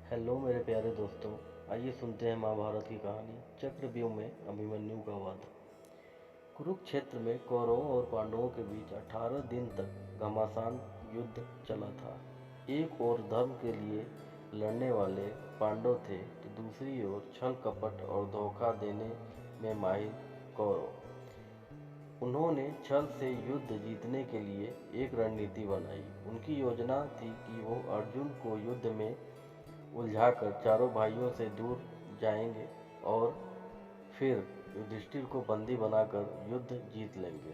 Hello मेरे प्यारे दोस्तों, आइए सुनते हैं महाभारत की कहानी चक्रव्यूह में अभिमन्यु का वध। कुरुक्षेत्र में कौरवों और पांडवों के बीच 18 दिन तक घमासान युद्ध चला था। एक ओर धर्म के लिए लड़ने वाले पांडव थे तो दूसरी ओर छल कपट और धोखा देने में माहिर कौरव। उन्होंने छल से युद्ध जीतने के लिए एक रणनीति बनाई। उनकी योजना थी कि वो अर्जुन को युद्ध में उलझाकर चारों भाइयों से दूर जाएंगे और फिर युधिष्ठिर को बंदी बनाकर युद्ध जीत लेंगे।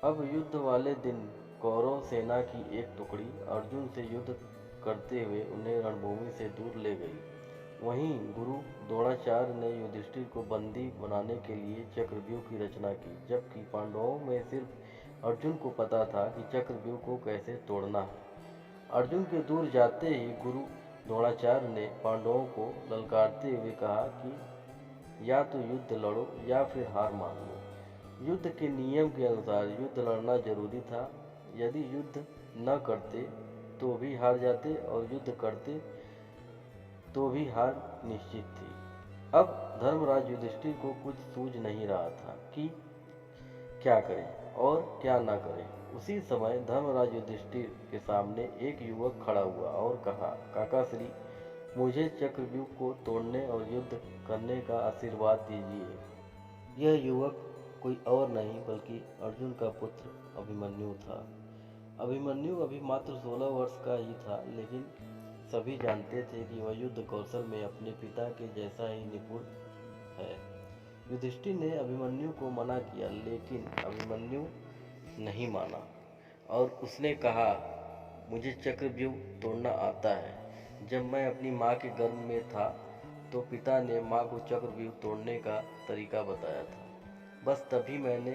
अब युद्ध वाले दिन कौरव सेना की एक टुकड़ी अर्जुन से युद्ध करते हुए उन्हें रणभूमि से दूर ले गई। वहीं गुरु द्रोणाचार्य ने युधिष्ठिर को बंदी बनाने के लिए चक्रव्यूह की रचना की, जबकि पांडवों में सिर्फ अर्जुन को पता था कि चक्रव्यूह को कैसे तोड़ना है। अर्जुन के दूर जाते ही गुरु द्रोणाचार्य ने पांडवों को ललकारते हुए कहा कि या तो युद्ध लड़ो या फिर हार मान लो। युद्ध के नियम के अनुसार युद्ध लड़ना जरूरी था। यदि युद्ध न करते तो भी हार जाते और युद्ध करते तो भी हार निश्चित थी। अब धर्मराज युधिष्ठिर को कुछ सूझ नहीं रहा था कि क्या करें और क्या न करें। उसी समय धर्मराज युधिष्ठिर के सामने एक युवक खड़ा हुआ और कहा, काका श्री, मुझे चक्रव्यूह को तोड़ने और युद्ध करने का आशीर्वाद दीजिए। यह युवक कोई और नहीं बल्कि अर्जुन का पुत्र अभिमन्यु था। अभिमन्यु अभी मात्र 16 वर्ष का ही था, लेकिन सभी जानते थे कि वह युद्ध कौशल में अपने पिता के जैसा ही निपुण है। युधिष्ठिर ने अभिमन्यु को मना किया, लेकिन अभिमन्यु नहीं माना और उसने कहा, मुझे चक्रव्यूह तोड़ना आता है। जब मैं अपनी माँ के गर्भ में था तो पिता ने माँ को चक्रव्यूह तोड़ने का तरीका बताया था। बस तभी मैंने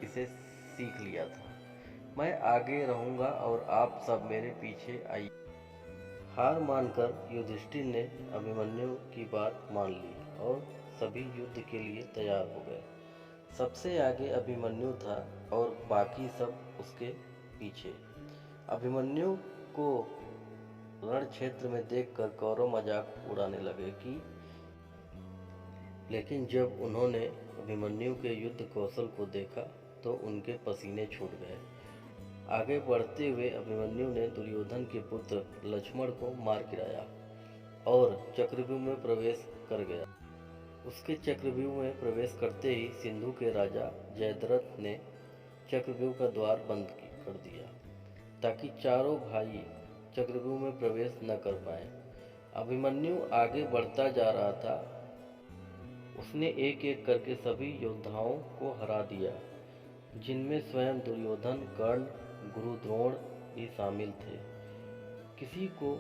इसे सीख लिया था। मैं आगे रहूँगा और आप सब मेरे पीछे आइए। हार मानकर युधिष्ठिर ने अभिमन्यु की बात मान ली और सभी युद्ध के लिए तैयार हो गए। सबसे आगे अभिमन्यु था और बाकी सब उसके पीछे। अभिमन्यु को रण क्षेत्र में देखकर कौरव मजाक उड़ाने लगे लेकिन जब उन्होंने अभिमन्यु के युद्ध कौशल को देखा तो उनके पसीने छूट गए। आगे बढ़ते हुए अभिमन्यु ने दुर्योधन के पुत्र लक्ष्मण को मार गिराया और चक्रव्यूह में प्रवेश कर गया। उसके चक्रव्यूह में प्रवेश करते ही सिंधु के राजा जयद्रथ ने चक्रव्यूह का द्वार बंद कर दिया ताकि चारों भाई चक्रव्यूह में प्रवेश न कर पाए। अभिमन्यु आगे बढ़ता जा रहा था। उसने एक एक करके सभी योद्धाओं को हरा दिया, जिनमें स्वयं दुर्योधन, कर्ण, गुरु द्रोण भी शामिल थे। किसी को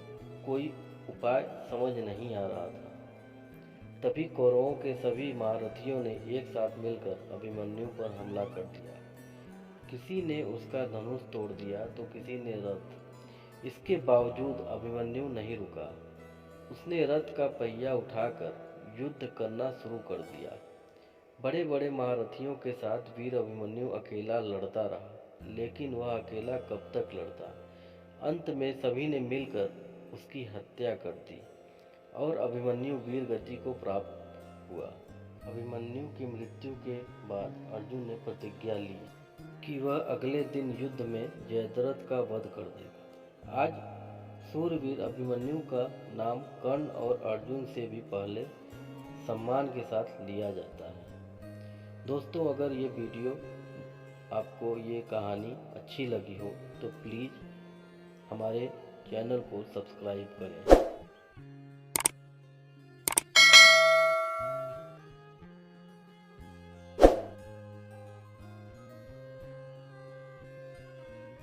कोई उपाय समझ नहीं आ रहा था। तभी कौरवों के सभी महारथियों ने एक साथ मिलकर अभिमन्यु पर हमला कर दिया। किसी ने उसका धनुष तोड़ दिया तो किसी ने रथ। इसके बावजूद अभिमन्यु नहीं रुका। उसने रथ का पहिया उठाकर युद्ध करना शुरू कर दिया। बड़े बड़े महारथियों के साथ वीर अभिमन्यु अकेला लड़ता रहा, लेकिन वह अकेला कब तक लड़ता। अंत में सभी ने मिलकर उसकी हत्या कर दी और अभिमन्यु वीर गति को प्राप्त हुआ। अभिमन्यु की मृत्यु के बाद अर्जुन ने प्रतिज्ञा ली कि वह अगले दिन युद्ध में जयद्रथ का वध कर देगा। आज सूरवीर अभिमन्यु का नाम कर्ण और अर्जुन से भी पहले सम्मान के साथ लिया जाता है। दोस्तों, अगर ये वीडियो आपको ये कहानी अच्छी लगी हो तो प्लीज़ हमारे चैनल को सब्सक्राइब करें।